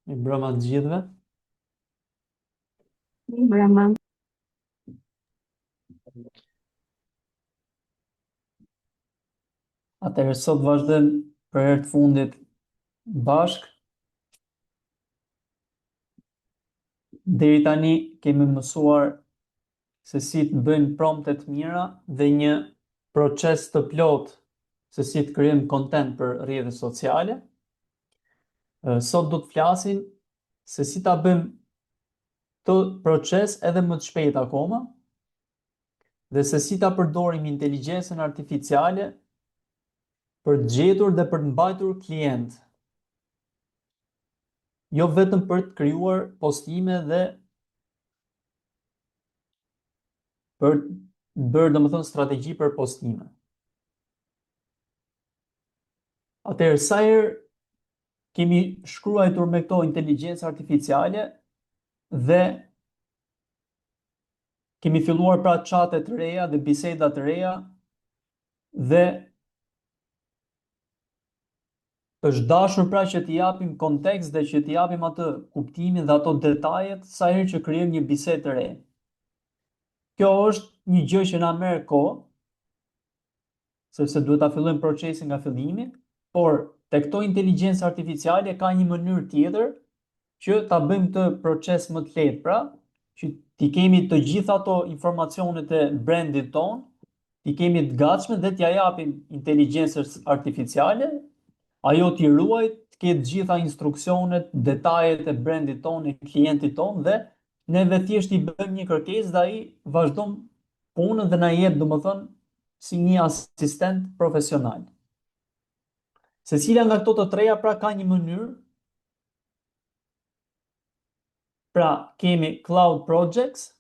Mi mbrëma të gjithëve. Brahma. Atëherë sot vazhdojmë për herë të fundit bashk. Deri tani kemi mësuar se si të bëjmë prompte të mira dhe një proces të plot se si të krijojmë content për rrjetet sociale. Sot do të flasim se si ta bëjmë këtë proces edhe më të shpejt akoma dhe se si ta përdorim inteligjencën artificiale për të gjetur dhe për të mbajtur klient. Jo vetëm për të krijuar postime dhe për të bërë domethënë strategji për postime. Atëherë sa herë kemi shkruajtur me këto inteligjencë artificiale dhe kemi filluar pra çate të reja dhe biseda të reja dhe është dashur pra që t'i japim kontekst dhe që t'i japim atë kuptimin dhe ato detajet sa herë që krijojmë një bisedë të re. Kjo është një gjë që na merr kohë, sepse duhet ta fillojmë procesin nga fillimi, por tek këto inteligjencë artificiale ka një mënyrë tjetër që ta bëjmë të proces më të lehtë, pra, që ti kemi të gjitha ato informacionet e brandit ton, ti kemi të gatshme dhe t'ja japim inteligjencës artificiale, ajo t'i ruaj, të ketë gjitha instruksionet, detajet e brandit ton, e klientit ton dhe neve thjesht i bëjmë një kërkesë dhe ai vazhdon punën dhe na jep domethënë si një asistent profesional. Secila nga këto të treja pra ka një mënyrë. Pra kemi cloud projects,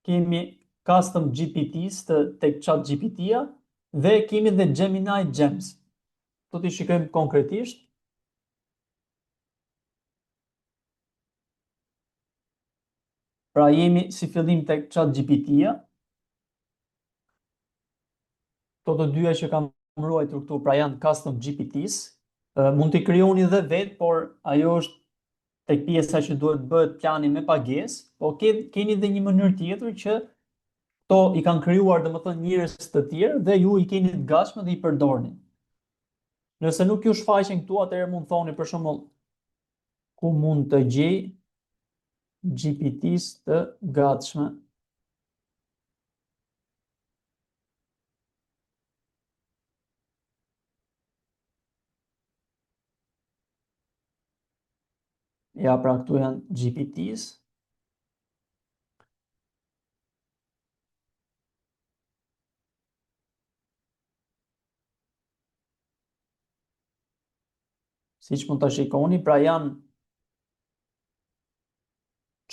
kemi custom GPTs tek chat GPT-ja dhe kemi dhe Gemini Gems. Do t'i shikojmë konkretisht. Pra jemi si fillim tek chat GPT-ja. Këto të dyja që kam ruajtur këtu pra janë custom GPTs. Mund t'i krijoni dhe vetë, por ajo është tek pjesa që duhet bëhet plani me pagesë, po keni dhe një mënyrë tjetër që to i kanë krijuar domethënë njerëz të tjerë dhe ju i keni të gatshme dhe i përdorni. Nëse nuk ju shfaqen këtu, atëherë mund thoni për shembull ku mund të gjej GPT-s të gatshme. Ja, pra këtu janë GPT-s. Siç mund ta shikoni, pra janë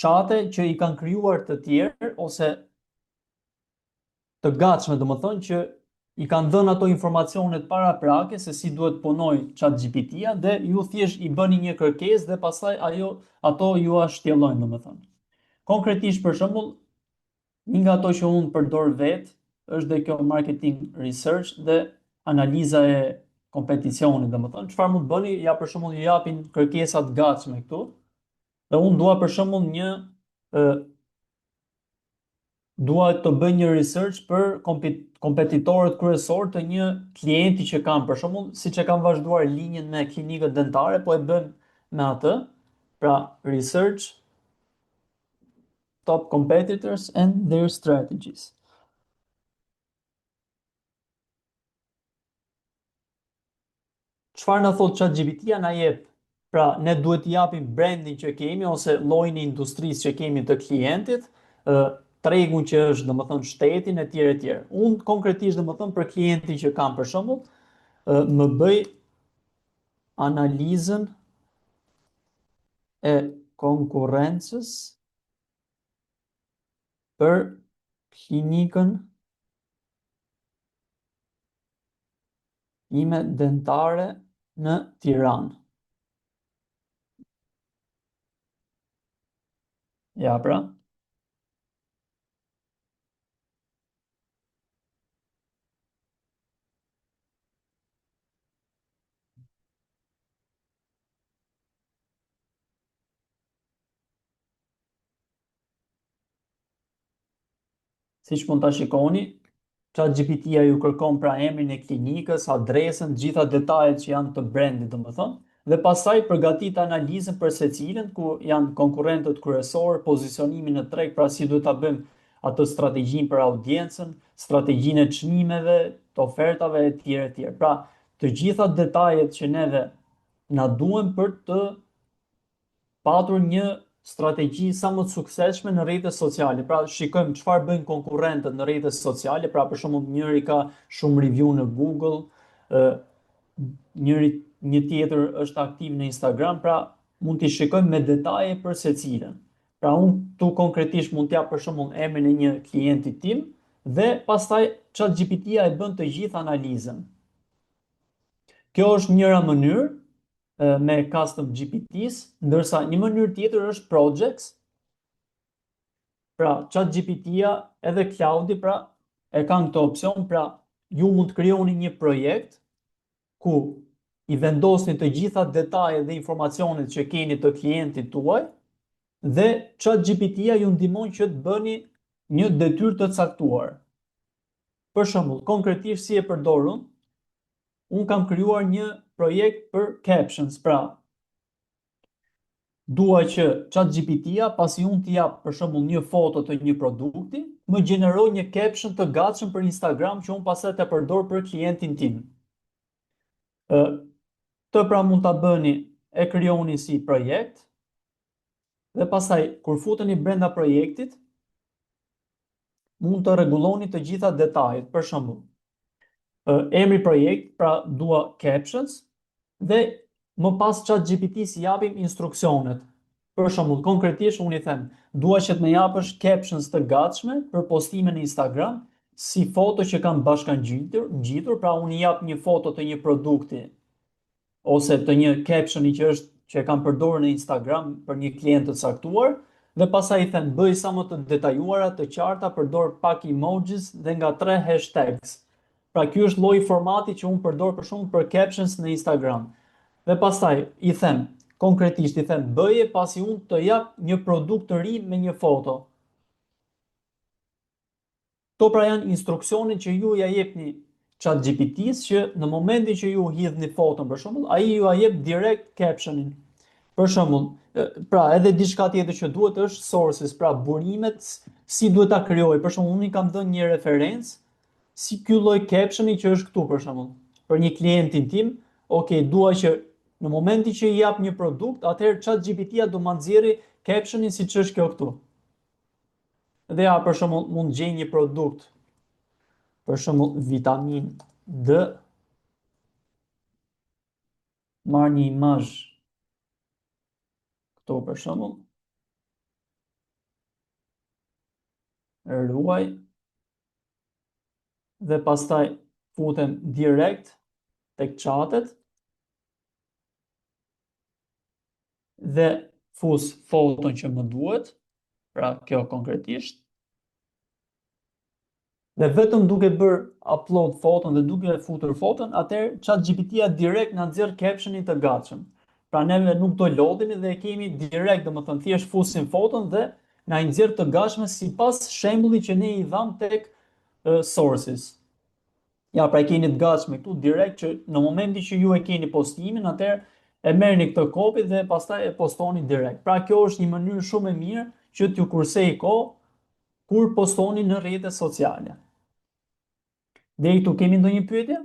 çate që i kanë krijuar të tjerë ose të gatshme, domethënë që i kanë dhënë ato informacionet paraprake se si duhet punoj ChatGPT-ja dhe ju thjesht i bëni një kërkesë dhe pastaj ato ju a shtjellojnë domethënë. Konkretisht për shembull, një nga ato që unë përdor vetë është dhe kjo marketing research dhe analiza e kompeticionit, domethënë çfarë mund bëni, ja për shembull ju japin kërkesa të gatshme këtu dhe unë dua për shembull dua të bëj një research për kompetitorët kryesorë të një klienti që kam, për shembull, siç e kam vazhduar linjën me klinikët dentare, po e bëm me atë, pra research top competitors and their strategies. Çfarë na thot ChatGPT-ja na jep, pra ne duhet t'i japim brandin që kemi ose llojin e industrisë që kemi të klientit, tregun që është domethënë shtetin e tjerë e tjerë. Unë konkretisht domethënë për klientin që kam për shembull, më bëj analizën e konkurrencës për klinikën ime dentare në Tiranë. Ja, pra. siç mund ta shikoni, ChatGPT-ja ju kërkon pra emrin e klinikës, adresën, gjitha detajet që janë të brandit, domethënë, dhe pastaj përgatit analizën për secilin, ku janë konkurrentët kryesorë, pozicionimin në treg, pra si duhet ta bëjmë atë strategjinë për audiencën, strategjinë e çmimeve, të ofertave e tjera e tjera. Pra, të gjitha detajet që neve na duhen për të patur një strategji sa më të suksesshme në rrjetet sociale. Pra shikojmë çfarë bëjnë konkurrentët në rrjetet sociale, pra për shembull njëri ka shumë review në Google, një tjetër është aktiv në Instagram, pra mund t'i shikojmë me detaje për secilën. Pra unë tu konkretisht mund t'jap për shembull emrin e një klienti tim dhe pastaj ChatGPT-ja e bën të gjithë analizën. Kjo është njëra mënyrë me custom GPTs, ndërsa një mënyrë tjetër është projects. Pra, ChatGPT-ja edhe Cloudi pra e kanë këtë opcion, pra ju mund të krijoni një projekt ku i vendosni të gjitha detajet dhe informacionet që keni të klientit tuaj dhe ChatGPT-ja ju ndihmon që të bëni një detyrë të caktuar. Për shembull, konkretisht si e përdor unë kam krijuar një projekt për captions, pra dua që ChatGPT-ja, pasi unë t'i jap për shembull një foto të një produkti, më gjeneroj një caption të gatshëm për Instagram që unë pastaj ta përdor për klientin tim. Të pra mund ta bëni, e krijoni si projekt dhe pastaj kur futeni brenda projektit, mund të rregulloni të gjitha detajet. Për shembull, emri projekt, pra dua captions dhe më pas ChatGPT si japim instruksionet. Për shembull, konkretisht unë i them, dua që të më japësh captions të gatshme për postime në Instagram, si foto që kam bashkangjitur, pra unë i jap një foto të një produkti ose të një captioni që e kam përdorur në Instagram për një klient të caktuar, dhe pastaj i them bëj sa më të detajuara, të qarta, përdor pak emojis dhe nga 3 hashtags. Pra ky është lloji formati që unë përdor për shembull për captions në Instagram. Dhe pastaj i them, konkretisht i them bëje pasi unë të jap një produkt të ri me një foto. Këto pra janë instruksionet që ju ja jepni ChatGPT-s që në momentin që ju hidhni foton për shembull, ai ju ja jep direkt captionin. Për shembull, pra edhe diçka tjetër që duhet është sources, pra burimet, si duhet ta krijoj. Për shembull, unë kam dhënë një referencë si ky lloj captioni që është këtu për shembull. Për një klientin tim, dua që në momentin që i jap një produkt, atëherë ChatGPT-ja do ma nxjerrë captionin siç është kjo këtu. Dhe ja për shembull mund gjej një produkt, për shembull vitamin D, marr një imazh këtu për shembull, ruaj dhe pastaj futem direkt tek chatet dhe fus foton që më duhet, pra kjo konkretisht, dhe vetëm duke bërë upload foton dhe duke futur foton, atëherë ChatGPT-ja direkt na nxjerr captionin të gatshëm. Pra neve nuk do lodhemi dhe e kemi direkt, domethënë thjesht fusim foton dhe na i nxjerr të gatshme sipas shembullit që ne i dham tek sources. Ja, pra e keni të gatshme këtu direkt që në momentin që ju e keni postimin, atëherë e merrni këtë kopë dhe pastaj e postoni direkt. Pra kjo është një mënyrë shumë e mirë që t'ju kursej kohë kur postoni në rrjetet sociale. Deri këtu kemi ndonjë pyetje?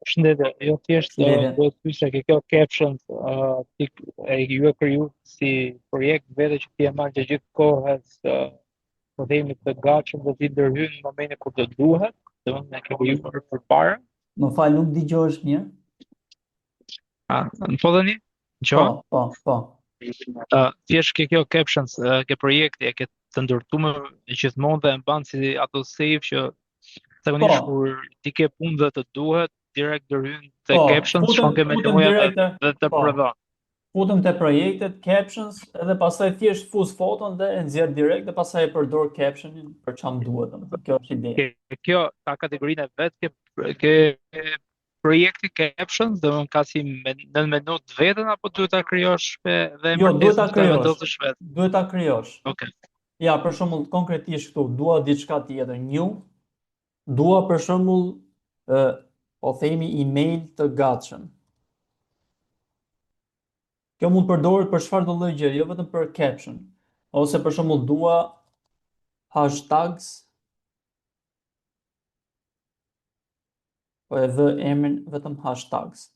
Shëndetje, jo thjesht Shëndetje. duhet të pyesja ke kjo captions ju e kriju si projekt vete që ti e marrë që gjithë kohës po themi të gatshëm do t'i ndërhyjnë në momentin kur do duhet, domethënë ne kemi krijuar përpara. Më fal, nuk dëgjohesh mirë. Më thonë Po. thjesht ke kjo captions ke projekti e ke të ndërtuar gjithmonë dhe e mban si ato save që zakonisht kur ti ke punë dhe të duhet direkt ndërhyn te captions, shkon ke menuja dhe të prodhon. Futem te projektet, captions, edhe pastaj thjesht fus foton dhe e nxjerr direkt dhe pastaj e përdor captionin për çam duhet, domethënë kjo është ideja. Kjo ta kategorinë vet ke projekti captions, do ka si në minutë vetën apo duhet ta krijosh dhe Jo, duhet ta emërtesën që ta krijosh. vendosësh vetë? Duhet ta krijosh. Okej. Ja, për shembull, konkretisht këtu dua diçka tjetër, new. Dua për shembull, ë, po themi email të gatshëm. Kjo mund përdoret për çfarë do lloj gjë, jo vetëm për caption. Ose për shembull dua hashtags, po e vë emrin vetëm hashtags.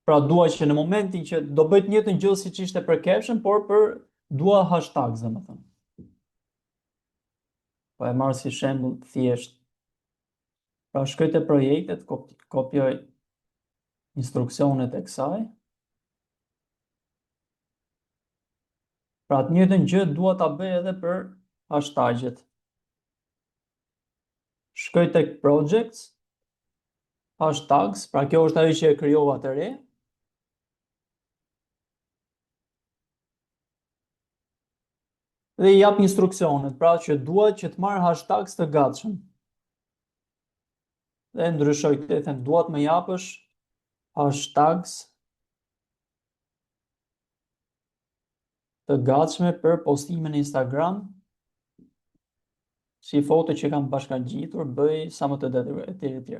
Pra dua që në momentin që do bëj të njëjtën gjë siç ishte për caption, por dua hashtags, domethënë. Po e marr si shembull thjesht. Pra shkoj te projektet, kopjoj instruksionet e kësaj. Pra të njëjtën gjë dua ta bëj edhe për hashtagjet. Shkoj tek projects, hashtags, pra kjo është ajo që e krijova të re. Dhe i jap instruksionet, pra që dua që të marr hashtags të gatshëm. Dhe ndryshoj këtë, them dua të më japësh hashtags të gatshme për postimin në Instagram, si foto që kam bashkangjitur, bëj sa më të detyruar etj.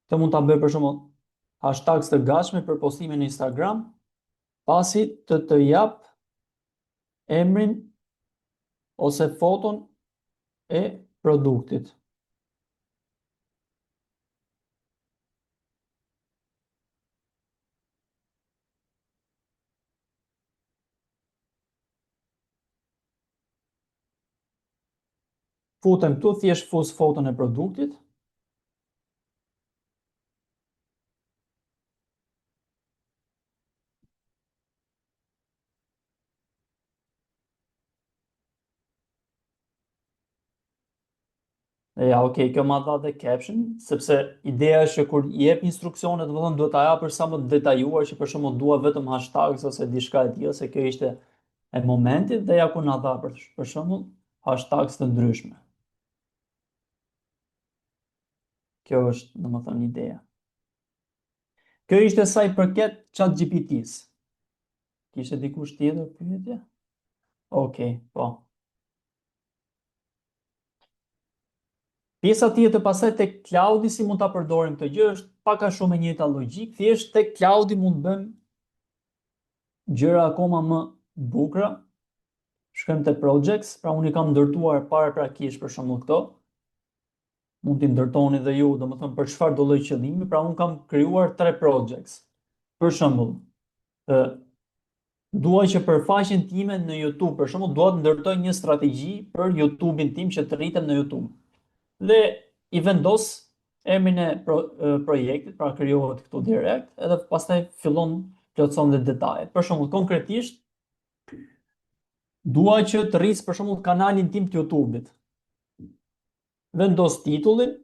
Këtë mund ta bëj për shembull hashtags të gatshme për postimin në Instagram, pasi të jap emrin ose foton e produktit. Futem këtu, thjesht fus foton e produktit. Dhe ja, okay, kjo ma dha dhe caption, sepse ideja është që kur i jep instruksionet, domethënë duhet ta japësh sa më të detajuar, që për shembull dua vetëm hashtags ose diçka e tillë, se kjo ishte e momentit, dhe ja ku na dha për shembull hashtags të ndryshme. Kjo është domethënë ideja. Kjo ishte sa i përket ChatGPT-s. Kishte dikush tjetër pyetje? Okej, po. Pjesa tjetër pastaj tek cloudi, si mund ta përdorim këtë gjë, është pak a shumë e njëjta logjik, thjesht tek cloudi mund bëjmë gjëra akoma më bukura. Shkojmë te projects, pra unë i kam ndërtuar paraprakisht për shembull këto. Mund t'i ndërtoni dhe ju, domethënë për çfarë do lloj qëllimi, pra unë kam krijuar 3 projects. Për shembull, dua që për faqen time në YouTube, për shembull, dua të ndërtoj një strategji për YouTube-in tim që të rritem në YouTube. Dhe i vendos emrin e projektit, pra krijohet këtu direkt, edhe pastaj fillon plotëson dhe detajet. Për shembull, konkretisht dua që të rris për shembull kanalin tim të YouTube-it. Vendos titullin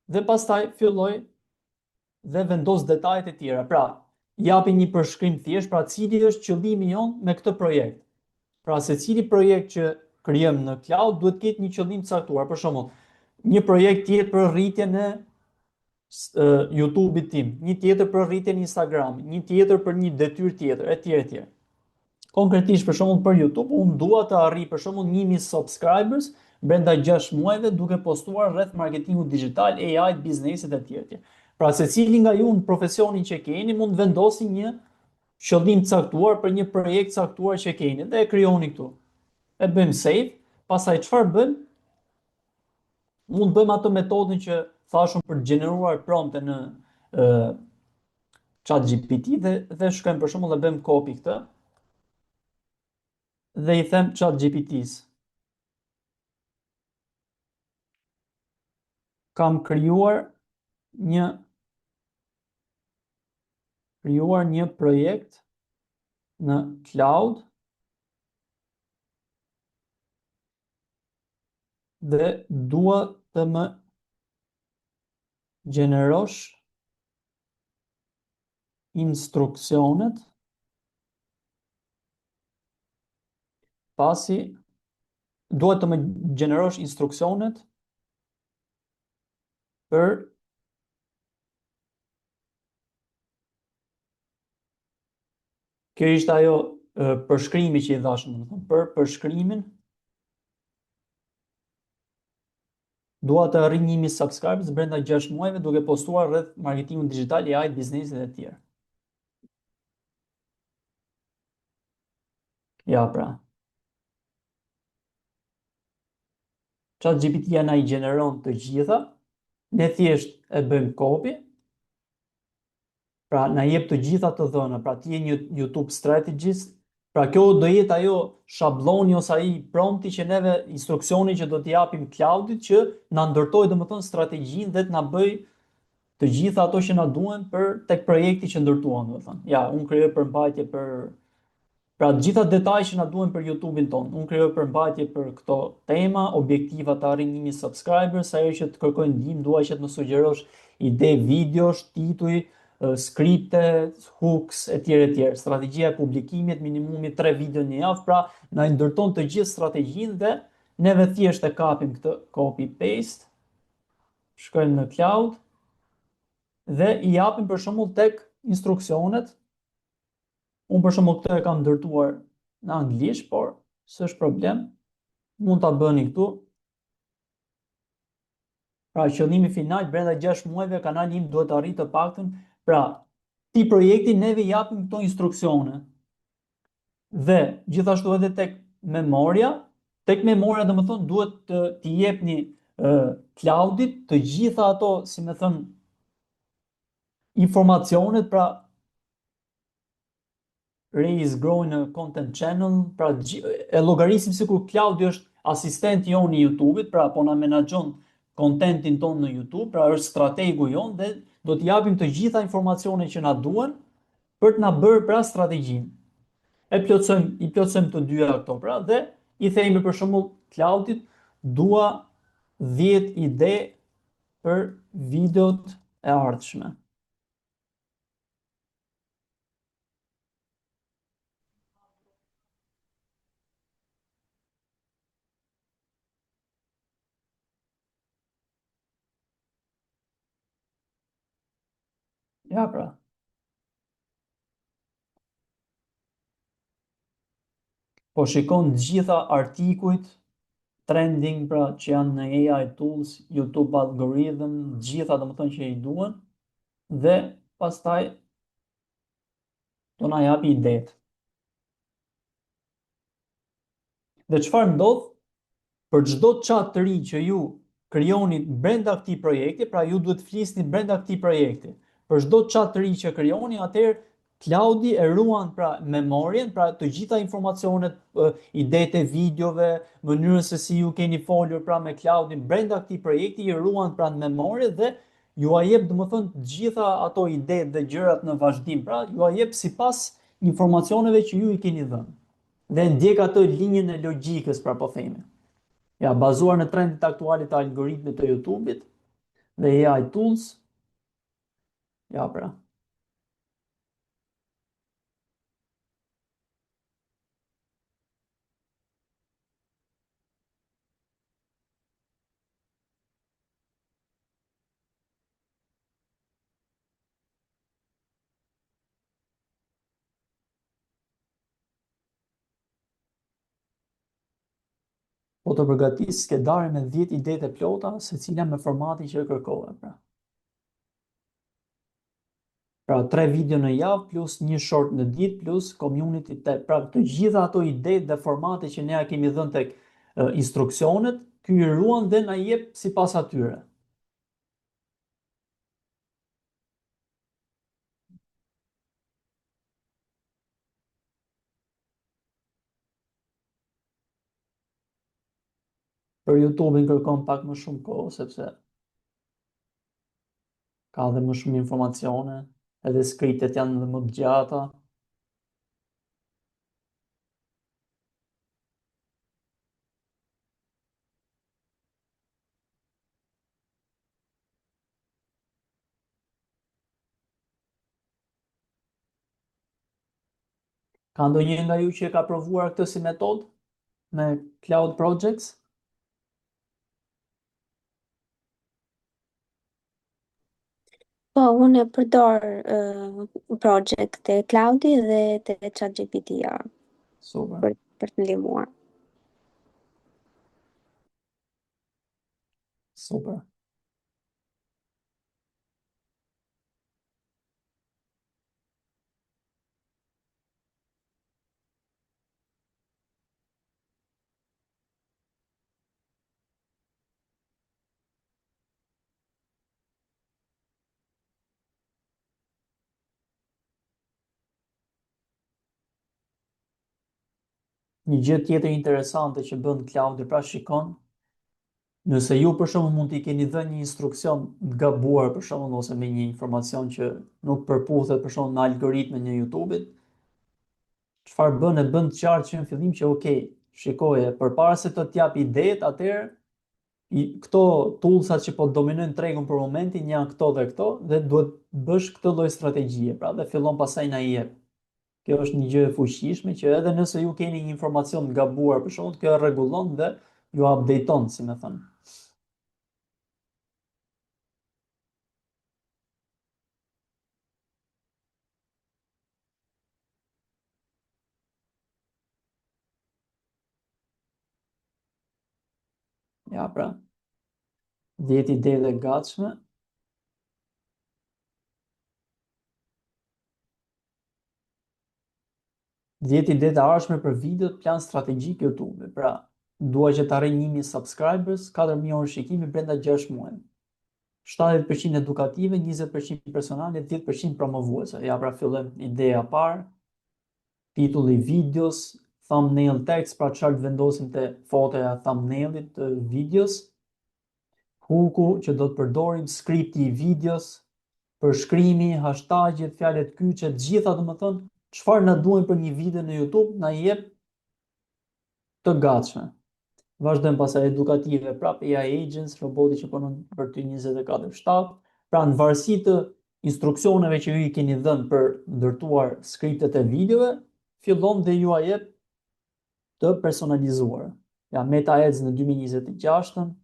dhe pastaj filloj dhe vendos detajet e tjera. Pra, japi një përshkrim thjesht, pra cili është qëllimi jon me këtë projekt. Pra secili projekt që krijojmë në cloud duhet të ketë një qëllim të caktuar. Për shembull, një projekt tjetër për rritjen e YouTube-it tim, një tjetër për rritjen e Instagram-it, një tjetër për një detyrë tjetër, etj. Konkretisht për shembull për YouTube, unë dua të arrij për shembull 1000 subscribers brenda 6 muajve duke postuar rreth marketingut digital, AI, biznesit etj. Pra secili nga ju në profesionin që keni mund vendosi një qëllim të caktuar për një projekt të caktuar që keni dhe e krijoni këtu. E bëjmë save, pastaj çfarë bëjmë? Mund bëjmë atë metodën që thashun për të gjeneruar prompte në ChatGPT dhe shkojmë për shembull dhe bëjmë copy këtë dhe i them ChatGPT-s. Kam krijuar një projekt në cloud dhe dua të më gjenerosh instruksionet pasi duhet të më gjenerosh instruksionet për kjo ishte ajo përshkrimi që i dhashëm, domethënë, për përshkrimin dua të arri 1000 subscribers brenda 6 muajve duke postuar rreth marketingut digital, AI, biznesit dhe të tjerë. Ja, pra. ChatGPT-ja na i gjeneron të gjitha, ne thjesht e bëjmë copy, pra na jep të gjitha të dhëna, pra ti je një YouTube strategist, pra kjo do jetë ajo shabloni ose ai prompti që neve instruksioni që do t'i japim Cloudit që na ndërtoj domethënë strategjinë dhe të na bëj të gjitha ato që na duhen për tek projekti që ndërtuam, domethënë. Ja, unë krijoj përmbajtje për pra të gjitha detajt që na duhen për YouTube-in ton. Unë krijoj përmbajtje për këto tema, objektiva të arrijë 1000 subscribers, ajo që të kërkoj ndihmë, dua që të më sugjerosh ide videosh, tituj, skripte, hooks etj etj. Strategjia e publikimit, minimumi 3 video në javë, pra na i ndërton të gjithë strategjinë dhe neve thjesht e kapim këtë copy paste, shkojmë në cloud dhe i japim për shembull tek instruksionet. Unë për shembull këtë e kam ndërtuar në anglisht, por s'është problem. Mund ta bëni këtu. Pra qëllimi final brenda 6 muajve kanali im duhet të arrijë të paktën, pra ti projekti neve i japim këto instruksione. Dhe gjithashtu edhe tek memoria domethënë duhet të t'i jepni Cloudit të gjitha ato, si më thën, informacionet, pra raise growing a content channel, pra e llogarisim sikur Claudi është asistenti jon i YouTube-it, pra po na menaxhon kontentin ton në YouTube, pra është strategu jon dhe do t'i japim të gjitha informacionet që na duhen për të na bërë pra strategjinë. I plotësojmë të dyja këto pra dhe i themi për shembull Claudit dua 10 ide për videot e ardhshme. Ja, pra. Po shikon të gjitha artikujt trending, pra që janë në AI tools, YouTube algorithm, gjitha domethënë që i duhen dhe pastaj do na japi idetë. Dhe çfarë ndodh? Për çdo chat të ri që ju krijoni brenda këtij projekti, pra ju duhet flisni brenda këtij projekti. Për çdo chat të ri që krijoni, atëherë Cloudi e ruan pra memorien, pra të gjitha informacionet, idetë e videove, mënyrën se si ju keni folur pra me Cloudin brenda këtij projekti i ruan pra në memorie dhe ju a jep domethënë të gjitha ato idetë dhe gjërat në vazhdim, pra ju a jep sipas informacioneve që ju i keni dhënë. Dhe ndjek atë linjën e logjikës, pra po themi. Ja, bazuar në trendit aktualit të algoritmit të YouTube-it dhe AI tools. Ja, pra. Po të përgatis skedare me 10 ide të plota, secila me formatin që e kërkove, pra. Pra 3 video në javë plus një short në ditë plus community tab. Pra të gjitha ato ide dhe formate që ne ja kemi dhënë tek instruksionet, ky i ruan dhe na jep sipas atyre. Për YouTube-in kërkon pak më shumë kohë sepse ka dhe më shumë informacione, edhe skriptet janë dhe më të gjata. Ka ndonjë nga ju që e ka provuar këtë si metodë me Cloud Projects? Po, unë e përdor project të Cloudi dhe të ChatGPT-ja Super. për të ndihmuar. Super. Një gjë tjetër interesante që bën Cloudi, pra shikon, nëse ju për shembull mund t'i keni dhënë një instruksion të gabuar për shembull ose me një informacion që nuk përputhet për shembull në algoritmin e YouTube-it, çfarë bën e bën të qartë që në fillim që okay, shikoje, përpara se të t'jap idetë, atëherë këto toolsat që po dominojnë tregun për momentin janë këto dhe duhet bësh këtë lloj strategjie, pra dhe fillon pastaj na i jep. Kjo është një gjë e fuqishme që edhe nëse ju keni një informacion të gabuar për shkak, kjo rregullon dhe ju updateon, si më thënë. Ja, pra, 10 ide dhe gatshme. Dhjetë ide të arshme për videot plan strategjik YouTube. Pra, dua që të arrej 1000 subscribers, 4000 orë shikimi brenda 6 muaj. 70% edukative, 20% personale, 10% promovuese. Ja, pra fillojmë ideja parë, titulli i videos, thumbnail text, pra çfarë vendosim te fotoja thumbnailit të videos, hooku që do të përdorim, skripti i videos, përshkrimi, hashtagjet, fjalët kyçe, të gjitha domethënë çfarë na duhen për një video në YouTube na jep të gatshme. Vazhdojmë pasaj edukative, prap AI agents, roboti që punon për ty 24/7, pra në varësi të instruksioneve që ju i keni dhënë për ndërtuar skriptet e videove, fillon dhe ju a jep të personalizuar. Ja, Meta Ads në 2026-ën,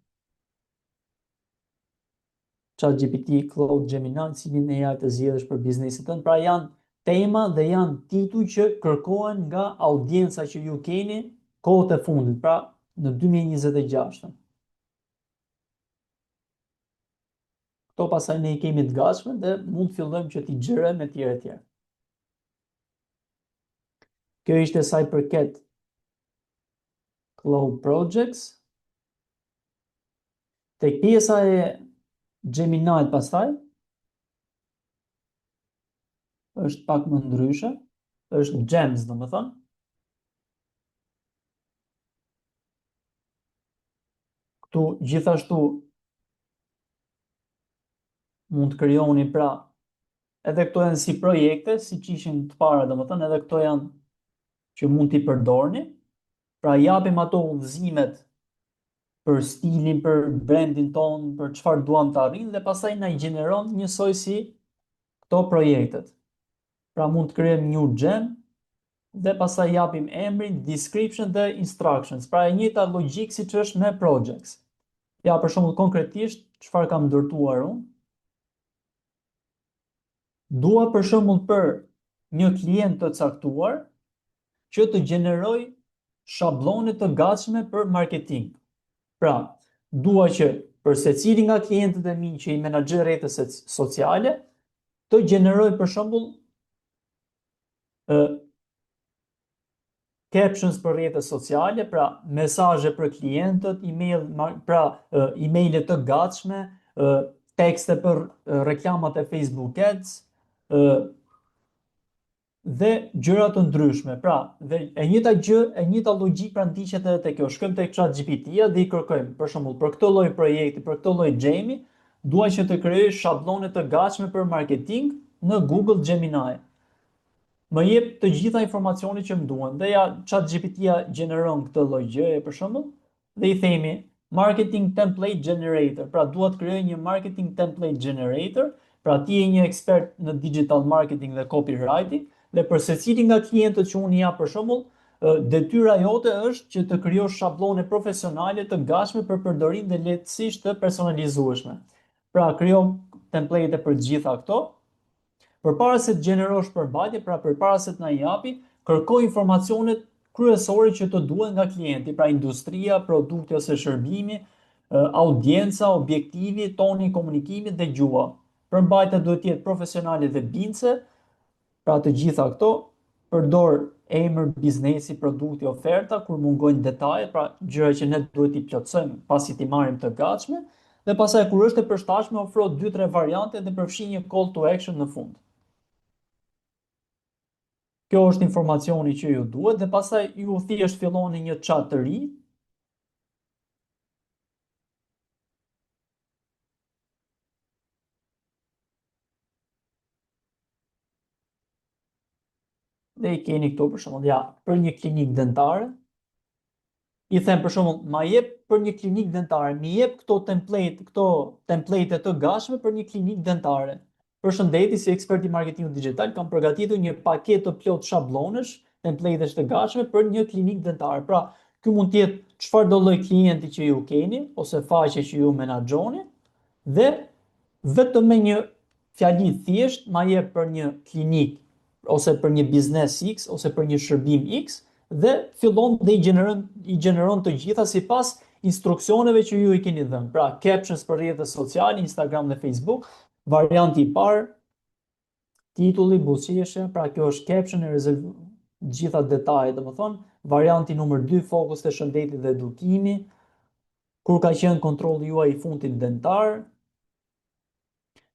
ChatGPT, Claude, Gemini, cilin AI të zgjedhësh për biznesin tënd, pra janë tema dhe janë tituj që kërkohen nga audienca që ju keni kohët e fundit, pra në 2026-ën. Këto pasaj ne i kemi të gatshme dhe mund të fillojmë që t'i xhirojmë etj. Kjo ishte sa i përket Cloud Projects. Tek pjesa e Gemini pastaj është pak më ndryshe, është Gems, domethënë. Këtu gjithashtu mund të krijoni, pra edhe këto janë si projekte, siç ishin të para, domethënë edhe këto janë që mund t'i përdorni. Pra japim ato udhëzimet për stilin, për brandin ton, për çfarë duam të arrijmë dhe pastaj na i gjeneron njësoj si këto projektet. Pra mund të krijojmë një gem dhe pastaj japim emrin, description dhe instructions. Pra e njëjta logjik siç është me projects. Ja, për shembull konkretisht çfarë kam ndërtuar unë? Dua për shembull për një klient të caktuar që të gjeneroj shablone të gatshme për marketing. Pra, dua që për secili nga klientët e mi që i menaxhoj rrjetet sociale, të gjeneroj për shembull captions për rrjetet sociale, pra mesazhe për klientët, email, pra emailë të gatshme, tekste për reklamat e Facebook Ads, dhe gjëra të ndryshme. Pra, dhe e njëjta gjë, e njëjta logjik pra ndiqet edhe te kjo. Shkojmë tek ChatGPT-ja dhe i kërkojmë, për shembull, për këtë lloj projekti, për këtë lloj xhemi, dua që të krijoj shablone të gatshme për marketing në Google Gemini. Më jep të gjitha informacionet që më duhen. Dhe ja ChatGPT-ja gjeneron këtë lloj gjëje për shembull, dhe i themi marketing template generator. Pra dua të krijoj një marketing template generator, pra ti je një ekspert në digital marketing dhe copywriting, dhe për secilin nga klientët që unë jap për shembull, detyra jote është që të krijosh shablone profesionale të gatshme për përdorim dhe lehtësisht të personalizueshme. Pra krijo template për gjitha këto. Përpara se të gjenerosh përballje, pra përpara se të na japi, kërkoj informacionet kryesore që të duhen nga klienti, pra industria, produkti ose shërbimi, audienca, objektivi, toni i komunikimit dhe gjuha. Përmbajtja duhet të jetë profesionale dhe bindse, pra të gjitha këto, përdor emër, biznesi, produkti, oferta, kur mungojnë detajet, pra gjëra që ne duhet t'i plotësojmë pasi t'i marrim të gatshme, dhe pastaj kur është e përshtatshme ofro 2-3 variante dhe përfshi një call to action në fund. Kjo është informacioni që ju duhet dhe pastaj ju thjesht filloni një chat të ri. Dhe i keni këtu për shembull, ja, për një klinikë dentare. I them për shembull, ma jep për një klinikë dentare, mi jep këto template të gatshme për një klinikë dentare. Përshëndetje, si ekspert i marketingut digital, kam përgatitur një paketë të plot shablonesh, templatesh të gatshme për një klinikë dentare. Pra, ky mund të jetë çfarëdo lloj klienti që ju keni ose faqe që ju menaxhoni dhe vetëm me një fjali thjesht ma jep për një klinikë ose për një biznes X ose për një shërbim X dhe fillon dhe i gjeneron të gjitha sipas instruksioneve që ju i keni dhënë. Pra, captions për rrjetet sociale, Instagram dhe Facebook. Varianti i parë, titulli, buzëqeshja, pra kjo është caption e gjitha detajet, domethënë. Varianti numër 2, fokus te shëndeti dhe edukimi. Kur ka qenë kontrolli juaj i fundit dentar.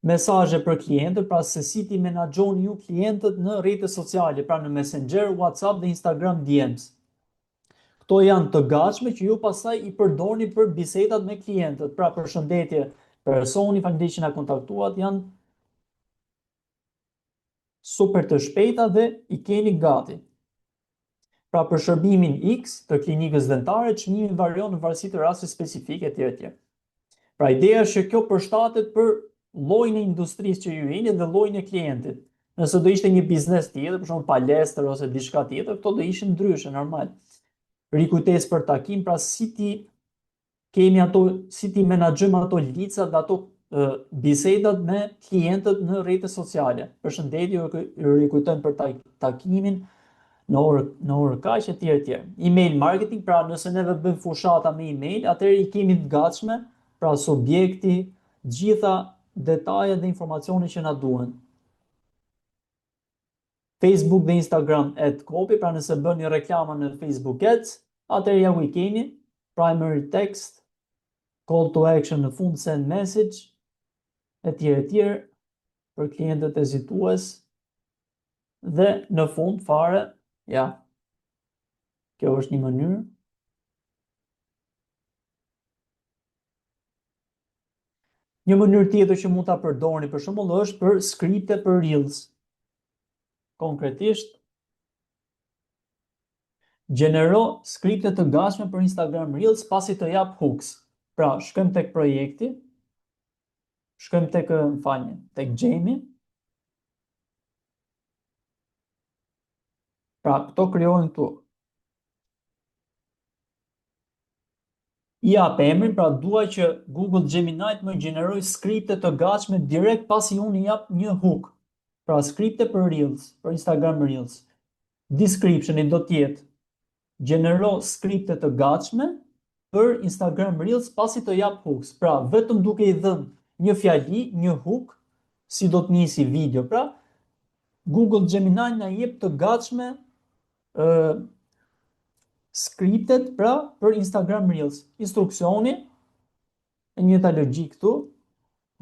Mesazhe për klientët, pra se si ti menaxhoni ju klientët në rrjetet sociale, pra në Messenger, WhatsApp dhe Instagram DMs. Këto janë të gatshme që ju pastaj i përdorni për bisedat me klientët, pra përshëndetje personi, faleminderit që na kontaktuat, janë super të shpejta dhe i keni gati. Pra për shërbimin X të klinikës dentare, çmimi varion në varësi të rastit specifik etj. Pra ideja është që kjo përshtatet për llojin e industrisë që ju jeni dhe llojin e klientit. Nëse do ishte një biznes tjetër, për shembull palestër ose diçka tjetër, këto do ishin ndryshe, normal. Rikujtesë për takim, pra si ti menaxhojmë ato licat dhe ato bisedat me klientët në rrjetet sociale. Përshëndetje, ju rikujtojmë për takimin në orë kaq etj. Email marketing, pra nëse neve bëjmë fushata me email, atëherë i kemi të gatshme, pra subjekti, gjitha detajet dhe informacionet që na duhen. Facebook dhe Instagram ad copy, pra nëse bëni reklama në Facebook Ads, atëherë ja ku i keni, primary text, call to action në fund, send message, etj. Për klientët hezitues dhe në fund fare, ja, kjo është një mënyrë. Një mënyrë tjetër që mund ta përdorni për shembull është për skripte për Reels. Konkretisht, gjenero skripte të gatshme për Instagram Reels pasi të jap hooks. Pra, shkojmë tek projekti, shkojmë tek Gjemi. Pra, këto krijohen këtu. I jap emrin, pra dua që Google Gemini të më gjeneroj skripte të gatshme direkt pasi unë i jap një hook. Pra skripte për Reels, për Instagram Reels. Descriptioni do të jetë gjenero skripte të gatshme për Instagram Reels pasi të jap hooks. Pra vetëm duke i dhënë një fjali, një hook, si do të nisi video, pra Google Gemini na jep të gatshme skriptet pra për Instagram Reels. Instruksioni e njëjta logjik këtu,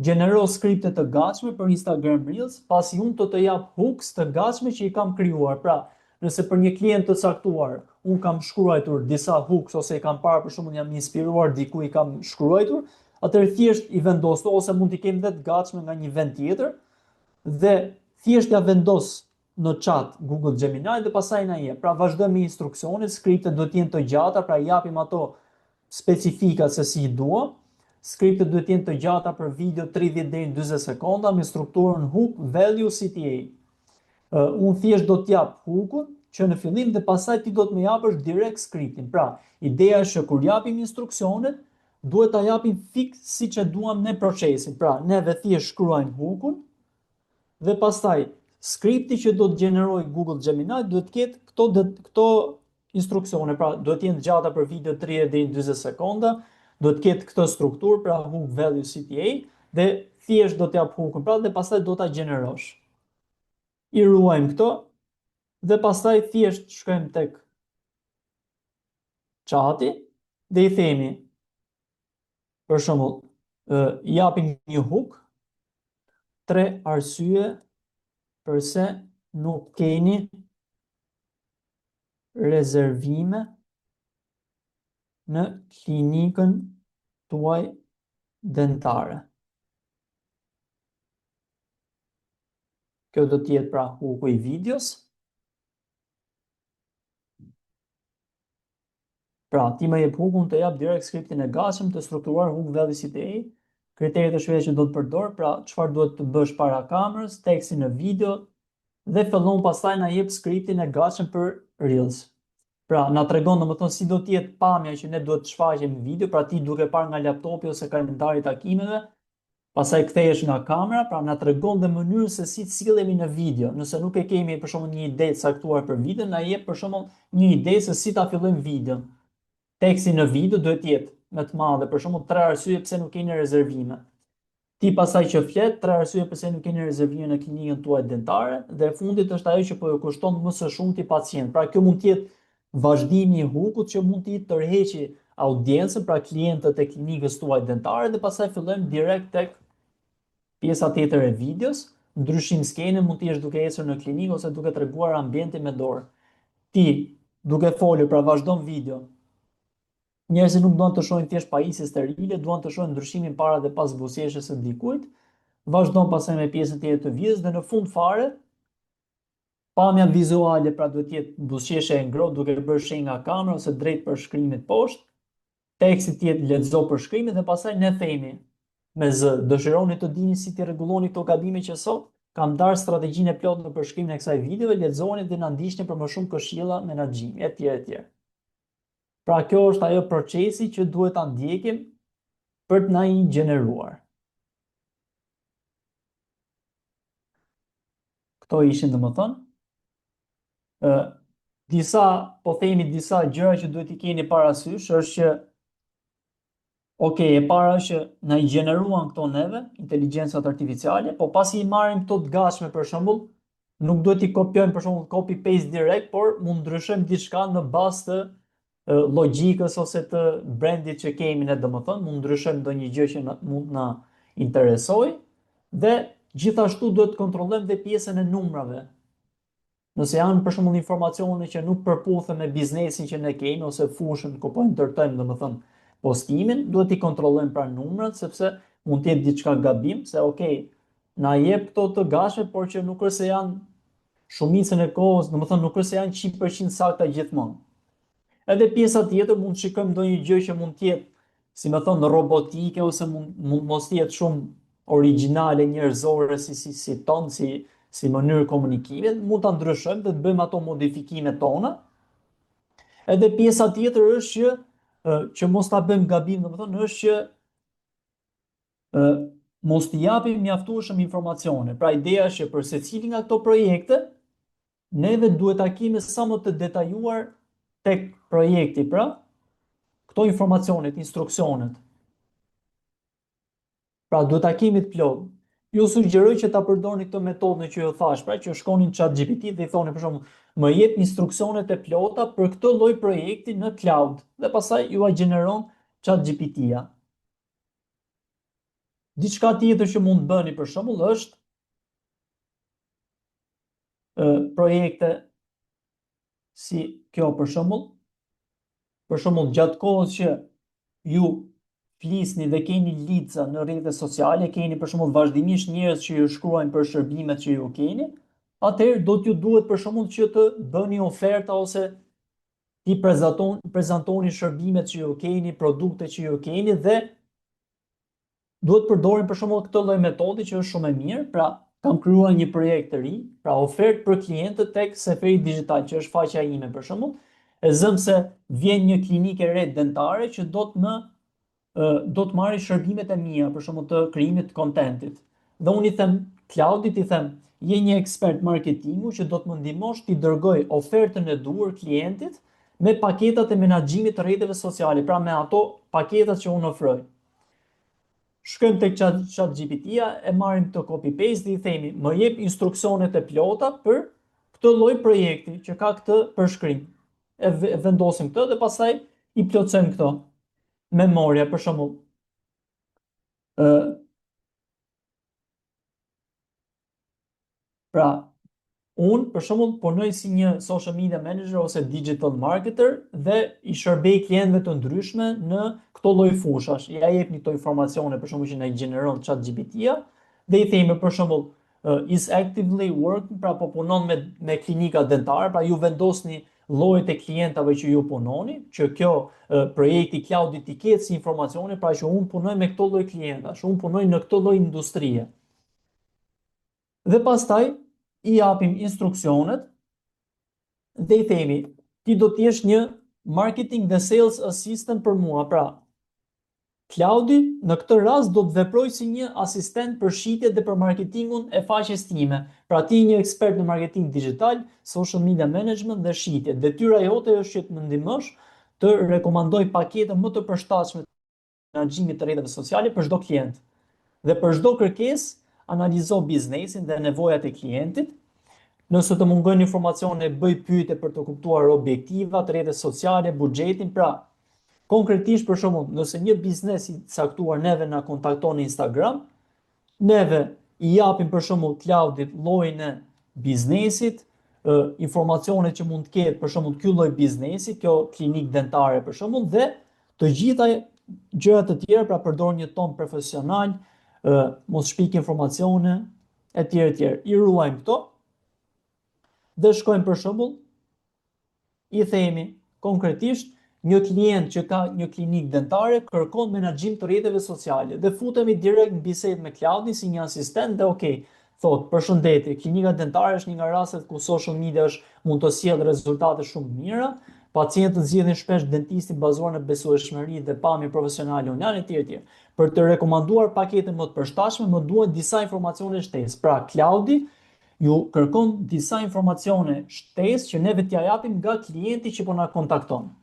gjenero skripte të gatshme për Instagram Reels, pasi unë të jap hooks të gatshme që i kam krijuar. Pra, nëse për një klient të caktuar, unë kam shkruar disa hooks ose i kam parë, për shembull jam inspiruar diku i kam shkruar, atëherë thjesht i vendos ose mund t'i kem vetë të gatshme nga një vend tjetër dhe thjesht ja vendos në chat Google Gemini dhe pasaj na jep. Pra vazhdo me instruksionet, skriptet do të jenë të gjata, pra japim ato specifika se si i dua. Skriptet duhet të jenë të gjata për video 30 deri në 40 sekonda me strukturën hook, value, CTA. Unë thjesht do t'jap hookun që në fillim dhe pasaj ti do të më japësh direkt skriptin. Pra, ideja është që kur japim instruksionet, duhet ta japim fiks siç e duam ne procesin. Pra, neve thjesht shkruajmë hookun dhe pastaj skripti që do të gjeneroj Google Gemini duhet të ketë këto instruksione, pra duhet të jenë gjata për video 30 deri në 40 sekonda, duhet të ketë këtë strukturë, pra hook value CTA, dhe thjesht do të jap hookun pra dhe pastaj do ta gjenerosh. I ruajmë këto dhe pastaj thjesht shkojmë tek chati dhe i themi, për shembull, japim një hook, 3 arsye përse nuk keni rezervime në klinikën tuaj dentare. Kjo do të jetë pra hooku i videos. Pra, ti më jep hookun të jap direkt skriptin e gatshëm të strukturuar hook value CTA, kriteret e shpejta që do të përdor, pra çfarë duhet të bësh para kamerës, tekstin në video dhe fillon pastaj na jep skriptin e gatshëm për Reels. Pra, na tregon domethënë si do të jetë pamja që ne duhet të shfaqim në video, pra ti duke parë nga laptopi ose kalendari i takimeve, pastaj kthehesh nga kamera, pra na tregon dhe mënyrën se si të sillemi në video. Nëse nuk e kemi për shembull një ide të caktuar për video, na jep për shembull një ide se si ta fillojmë videon. Teksti në video duhet të jetë më të madhe, për shembull 3 arsye pse nuk keni rezervime. Ti pasaj që flet 3 arsye pse nuk keni rezervime në klinikën tuaj dentare dhe e fundit është ajo që po ju kushton më së shumti pacient. Pra kjo mund të jetë vazhdimi i hookut që mund të tërheqi audiencën, pra klientët e klinikës tuaj dentare dhe pastaj fillojmë direkt tek pjesa tjetër e videos. Ndryshim skene mund të jesh duke ecur në klinikë ose duke treguar ambientin me dorë. Ti duke folur, pra vazhdon video. Njerëzit nuk duan të shohin thjesht pajisje sterile, duan të shohin ndryshimin para dhe pas buzëqeshjes së dikujt. Vazhdon pastaj me pjesën tjetër të videos dhe në fund fare pamja vizuale, pra duhet të jetë buzëqeshja e ngrohtë duke bërë shenjë nga kamera ose drejt për shkrimit poshtë. Teksti të jetë lexo për shkrimin dhe pastaj ne themi me z, dëshironi të dini si të rregulloni këto gabime që sot kam darë strategjinë e plotë në përshkrimin e kësaj videove, lexoni dhe na ndiqni për më shumë këshilla menaxhimi etj. Pra kjo është ajo procesi që duhet ta ndjekim për të na i gjeneruar. Këto ishin domethënë disa, po themi disa gjëra që duhet i keni parasysh është që e para është që na i gjeneruan këto neve, inteligjencat artificiale, po pasi i marrim këto të gatshme për shembull, nuk duhet i kopjojmë për shembull copy paste direkt, por mund ndryshojmë diçka në bazë të logjikës ose të brandit që kemi ne, domethënë mund ndryshojmë ndonjë gjë që mund na interesoj dhe gjithashtu duhet të kontrollojmë dhe pjesën e numrave. Nëse janë për shembull informacione që nuk përputhen me biznesin që ne kemi ose fushën ku po ndërtojmë domethënë postimin, duhet i kontrollojmë pra numrat sepse mund të jetë diçka gabim, se na jep këto të gatshme, por që nuk është se janë shumicën e kohës, domethënë nuk është se janë 100% sakta gjithmonë. Edhe pjesa tjetër mund të shikojmë ndonjë gjë që mund të jetë, si më thonë, robotike ose mund mos të jetë shumë origjinale, njerëzore si ton, si mënyrë komunikimi, mund ta ndryshojmë dhe të bëjmë ato modifikimet tona. Edhe pjesa tjetër është që mos ta bëjmë gabim, domethënë është që mos t'i japim mjaftueshëm informacione. Pra ideja është që për secilin nga këto projekte, neve duhet ta kemi sa më të detajuar tek projekti, pra këto informacionet, instruksionet. Pra duhet ta kemi të plotë. Ju sugjeroj që ta përdorni këtë metodën që ju thash, pra që shkonin në ChatGPT dhe i thoni për shembull, më jep instruksionet e plota për këtë lloj projekti në cloud dhe pastaj ju a gjeneron ChatGPT-ja. Diçka tjetër që mund të bëni për shembull është projekte si kjo për shembull gjatë kohës që ju flisni dhe keni lica në rrjetet sociale, keni për shembull vazhdimisht njerëz që ju shkruajnë për shërbimet që ju keni, atëherë do t'ju duhet për shembull që të bëni oferta ose ti prezantoni shërbimet që ju keni, produktet që ju keni dhe duhet përdorin për shembull këtë lloj metodi që është shumë e mirë. Pra kam krijuar një projekt të ri, pra ofertë për klientët tek Seferi Digital, që është faqja ime për shembull, e zëm se vjen një klinikë e re dentare që do të më do të marrë shërbimet e mia, për shembull të krijimit të kontentit. Dhe unë i them Claudit, i them, je një ekspert marketingu që do të më ndihmosh t'i dërgoj ofertën e duhur klientit me paketat e menaxhimit të rrjeteve sociale, pra me ato paketat që unë ofroj. Shkojmë tek ChatGPT-ja, e marrim këtë copy paste dhe i themi, më jep instruksionet e plota për këtë lloj projekti që ka këtë përshkrim. E vendosim këtë dhe pastaj i plotësojmë këto. Memoria, për shembull. Pra, unë për shembull punoj si një social media manager ose digital marketer dhe i shërbej klientëve të ndryshme në këto lloj fushash. Ja jepni këto informacione për shembull që na i gjeneron ChatGPT-ja dhe i themi për shembull is actively working, pra po punon me klinika dentare, pra ju vendosni llojet e klientave që ju punoni, që kjo projekti Claudit t'i ketë si informacione, pra që unë punoj me këto lloj klientash, unë punoj në këto lloj industrie. Dhe pastaj i japim instruksionet dhe i themi, ti do t'jesh një marketing dhe sales assistant për mua, pra Claudi në këtë rast do të veproj si një asistent për shitjet dhe për marketingun e faqes time. Pra ti një ekspert në marketing digital, social media management dhe shitje. Detyra jote është që të më ndihmosh të rekomandoj pakete më të përshtatshme të menaxhimit të rrjeteve sociale për çdo klient. Dhe për çdo kërkesë, analizo biznesin dhe nevojat e klientit. Nëse të mungojnë informacione, bëj pyetje për të kuptuar objektivat, rrjetet sociale, buxhetin, pra konkretisht për shembull, nëse një biznes i caktuar neve na kontakton në Instagram, neve i japim për shembull Claudit llojin e biznesit, informacionet që mund të ketë për shembull ky lloj biznesi, kjo klinikë dentare për shembull, dhe të gjitha gjërat të tjera, pra përdor një ton profesional, mos shpik informacione, etj. I ruajmë këto dhe shkojmë për shembull, i themi konkretisht një klient që ka një klinikë dentare kërkon menaxhim të rrjeteve sociale dhe futemi direkt në bisedë me Claudin si një asistent dhe okay, thot, përshëndetje, klinika dentare është një nga rastet ku social media mund të sjellë rezultate shumë të mira, pacientët zgjidhin shpesh dentistin bazuar në besueshmëri dhe pamje profesionale online etj. Për të rekomanduar paketën më të përshtatshme, më duhen disa informacione shtesë. Pra, Claudi ju kërkon disa informacione shtesë që neve t'ja japim nga klienti që po na kontakton.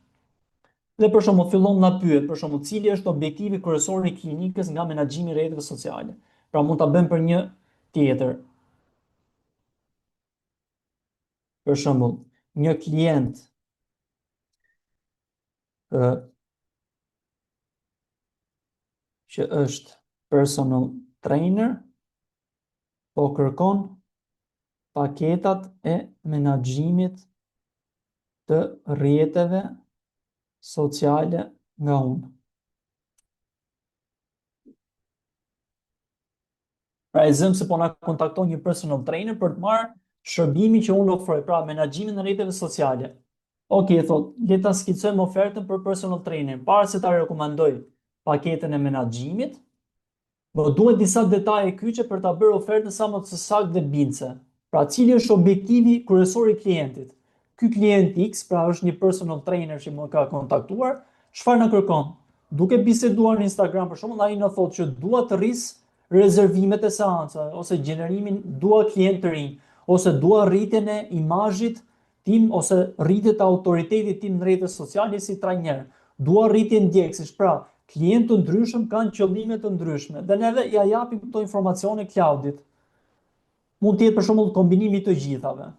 Dhe për shembull fillon na pyet, për shembull, cili është objektivi kryesor i klinikës nga menaxhimi i rrjeteve sociale. Pra mund ta bëjmë për një tjetër. Për shembull, një klient që është personal trainer po kërkon paketat e menaxhimit të rrjeteve sociale nga unë. Pra e zëmë se po na kontakton një personal trainer për të marrë shërbimin që unë ofroj, pra menaxhimin e rrjeteve sociale. Okej, thot, le ta skicojmë ofertën për personal trainer. Para se ta rekomandoj paketën e menaxhimit, më duhet disa detaje kyçe për ta bërë ofertën sa më të saktë dhe bindse. Pra, cili është objektivi kryesor i klientit? Ky klient X, pra është një personal trainer që më ka kontaktuar, çfarë na kërkon? Duke biseduar në Instagram për shembull, ai na thotë që dua të rris rezervimet e seancave ose gjenerimin, dua klient të rinj, ose dua rritjen e imazhit tim ose rritjet e autoritetit tim në rrjetet sociale si trajner. Dua rritje ndjekësish, pra klientë të ndryshëm kanë qëllime të ndryshme dhe neve ja japim këto informacione Claudit. Mund të jetë për shembull kombinimi i të gjithave.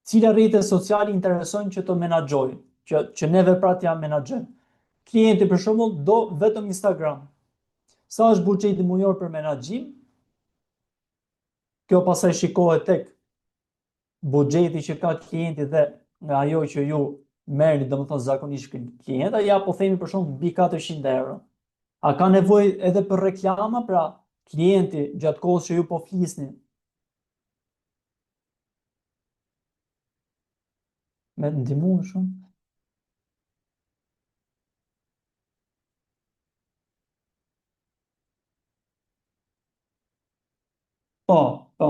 Cila rrjete sociale interesojnë që të menaxhoj, që neve pra t'ja menaxhojmë. Klienti për shembull do vetëm Instagram. Sa është buxheti mujor për menaxhim? Kjo pastaj shikohet tek buxheti që ka klienti dhe nga ajo që ju merrni, domethënë zakonisht klienta, ja po themi për shembull mbi 400 euro. A ka nevojë edhe për reklama, pra klienti gjatë kohës që ju po flisni me ndihmuar shumë? Po, po.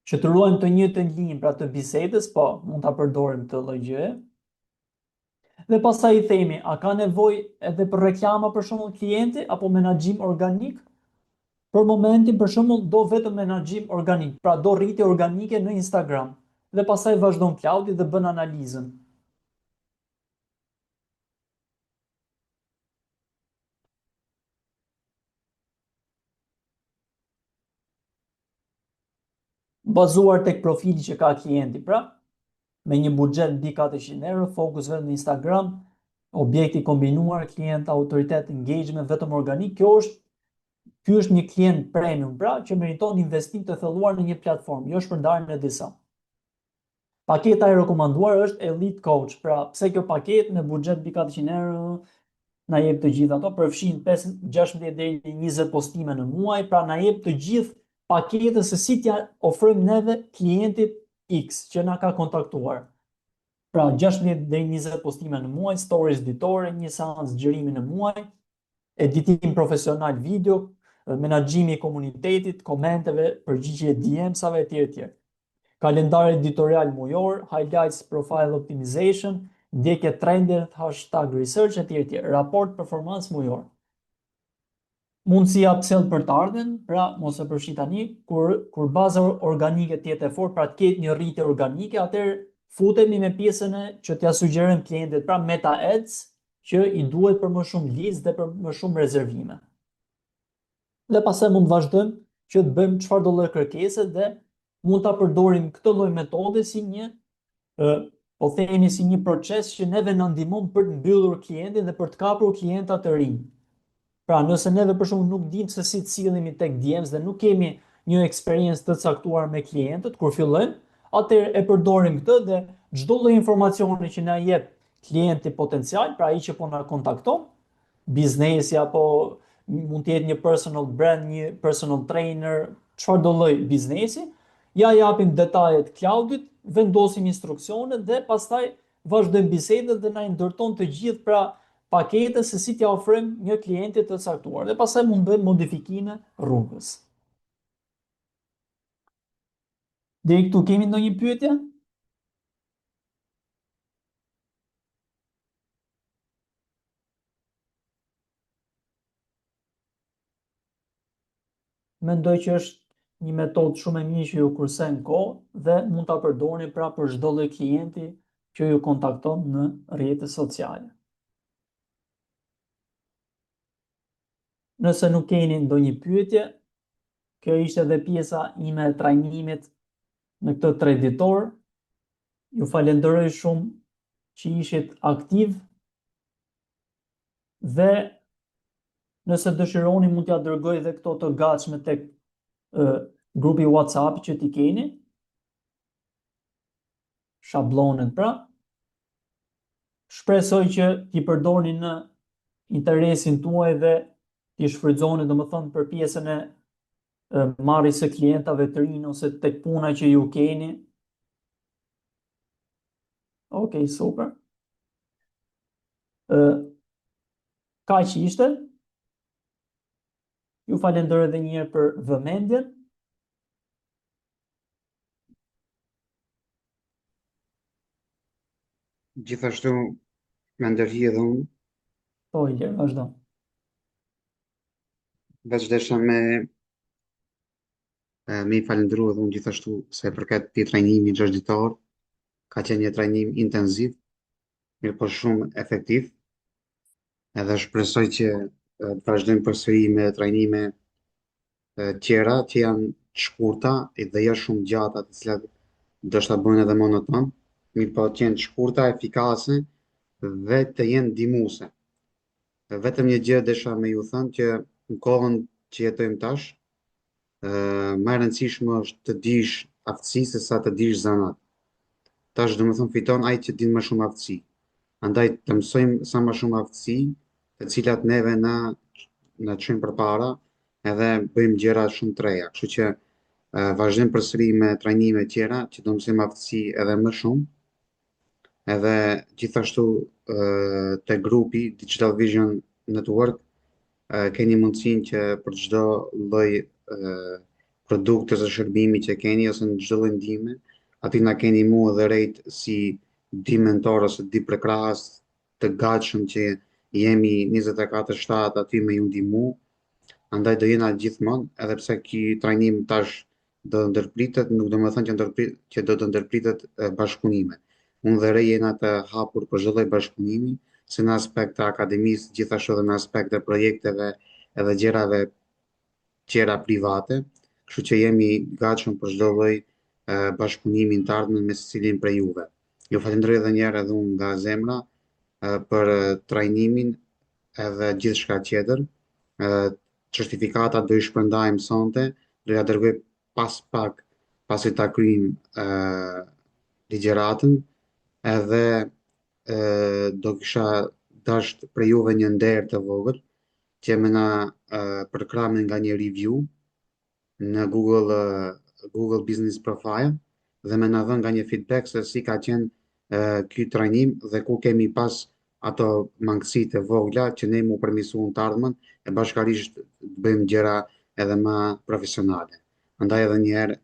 Që të ruajmë të njëjtën linjë pra të bisedës, po, mund ta përdorim këtë lloj gjëje. Dhe pastaj i themi, a ka nevojë edhe për reklama për shembull klienti apo menaxhim organik? Për momentin, për shembull, do vetëm menaxhim organik, pra do rritje organike në Instagram. Dhe pastaj vazhdon Klaudi dhe bën analizën. Bazuar tek profili që ka klienti, pra, me një buxhet mbi 400 euro, fokus vetëm në Instagram, objekti kombinuar, klient, autoritet, engagement, vetëm organik. Ky është një klient premium, pra, që meriton investim të thelluar në një platformë, jo shpërndarje në disa. Paketa e rekomanduar është Elite Coach, pra pse kjo paketë me buxhet mbi 400 euro na jep të gjithë ato, përfshin 16 deri në 20 postime në muaj, pra na jep të gjithë paketën se si t'ja ofrojmë neve klientit X që na ka kontaktuar. Pra 16 deri 20 postime në muaj, stories ditore, një seancë xhirimi në muaj, editim profesional video, menaxhimi i komunitetit, komenteve, përgjigje DM-save etj etj. Kalendar editorial mujor, highlights, profile optimization, ndjekje trendet, hashtag research etj etj. Raport performancë mujor. Mundësia upsell për të ardhmen, pra mos e përfshi tani, kur baza organike të jetë e fortë, pra të ketë një rritje organike, atëherë futemi me pjesën e që t'ja sugjerojmë klientit, pra meta ads, që i duhet për më shumë leads dhe për më shumë rezervime. Dhe pastaj mund të vazhdojmë që të bëjmë çfarë do lloj kërkese dhe mund ta përdorim këtë lloj metode si një po themi si një proces që neve na ndihmon për të mbyllur klientin dhe për të kapur klienta të rinj. Pra, nëse neve për shembull nuk dimë se si të sillemi tek DMs dhe nuk kemi një eksperiencë të caktuar me klientët kur fillojmë, atëherë e përdorim këtë dhe çdo lloj informacioni që na jep klienti potencial, pra ai që po na kontakton, biznesi apo mund të jetë një personal brand, një personal trainer, çfarë do lloj biznesi, ja japim detajet Klaudit, vendosim instruksionet dhe pastaj vazhdojmë bisedën dhe na i ndërton të gjithë pra paketën se si t'ja ofrojmë një klientit të caktuar dhe pastaj mund bëjmë modifikime rrugës. Deri këtu kemi ndonjë pyetje? Mendoj që është një metodë shumë e mirë që ju kursen kohë dhe mund ta përdorni pra për çdo lloj klienti që ju kontakton në rrjetet sociale. Nëse nuk keni ndonjë pyetje, kjo ishte edhe pjesa ime e trajnimit në këtë treditor. Ju falenderoj shumë që ishit aktiv dhe nëse dëshironi mund t'ja dërgoj dhe këto të gatshme tek grupi WhatsApp që t'i keni, shablonet pra. Shpresoj që t'i përdorni në interesin tuaj dhe t'i shfrytëzoni domethënë për pjesën e marrjes së klientave të rinj ose tek puna që ju keni. Okej, super. Kaq ishte. Ju falenderoj edhe një herë për vëmendjen. Gjithashtu me ndërhyj edhe unë, Po, Ilir, vazhdo. veç desha me i falendëruar edhe unë gjithashtu se përket këtij trajnimi 6 ditor, ka qenë një trajnim intenziv, mirë po shumë efektiv, edhe shpresoj që të vazhdojmë përsëri me trajnime tjera që janë të shkurta dhe jo shumë gjata, të cilat do të bëhen edhe monoton, mirë po të jenë të shkurta, efikase dhe të jenë ndihmuese. Vetëm një gjë desha me ju thënë që në kohën që jetojmë tash, më e rëndësishme është të dish aftësi se sa të dish zanat. Tash domethënë fiton ai që din më shumë aftësi. Andaj të mësojmë sa më shumë aftësi, të cilat neve na çojnë përpara edhe bëjmë gjëra shumë të reja. Kështu që vazhdojmë përsëri me trajnime tjera që do mësojmë aftësi edhe më shumë. Edhe gjithashtu te grupi Digital Vision Network keni mundësinë që për çdo lloj produkti ose shërbimi që keni ose në çdo lloj ndihme, aty na keni mua dhe rejt si di mentor ose di përkrahas të gatshëm që jemi 24/7 aty me ju ndihmu, andaj do jena gjithmonë, edhe pse ky trajnim tash do ndërpritet, nuk do të thënë që do të ndërpritet bashkëpunime. Unë dhe Rej jena të hapur për çdo lloj bashkëpunimi, se në aspekt të akademisë, gjithashtu edhe në aspekt të projekteve edhe gjërave tjera private, kështu që jemi gatshëm për çdo lloj bashkëpunimi të ardhmen me secilin prej juve. Ju falenderoj edhe një herë edhe unë nga zemra për trajnimin edhe gjithçka tjetër. Certifikata do i shpërndajmë sonte, do ja dërgoj pasi ta kryjm ligjëratën, edhe do kisha dasht për juve një nder të vogël që më na përkramen nga një review në Google Business Profile dhe më na dhënë nga një feedback se si ka qenë ky trajnim dhe ku kemi pas ato mangësitë e vogla që ne mu përmirësuan të ardhmen e bashkarisht të bëjmë gjëra edhe më profesionale. Andaj edhe një herë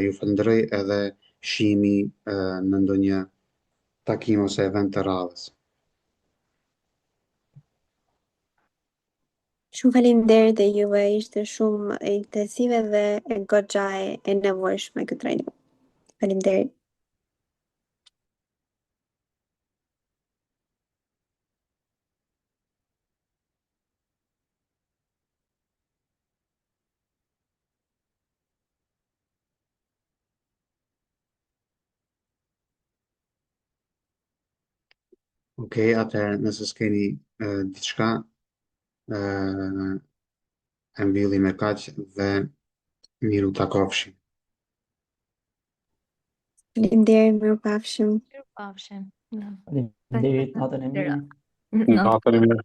ju falenderoj edhe shihemi në ndonjë takim ose event të radhës. Shumë faleminderit dhe juve, ishte shumë intensive dhe goxha e nevojshme këtë trajnim. Faleminderit. Okej, atëherë nëse s'keni diçka, e mbyllim me kaq dhe miru takofshim. Faleminderit, mirupafshim. Mirupafshim. Faleminderit, natën e mirë. Natën e mirë.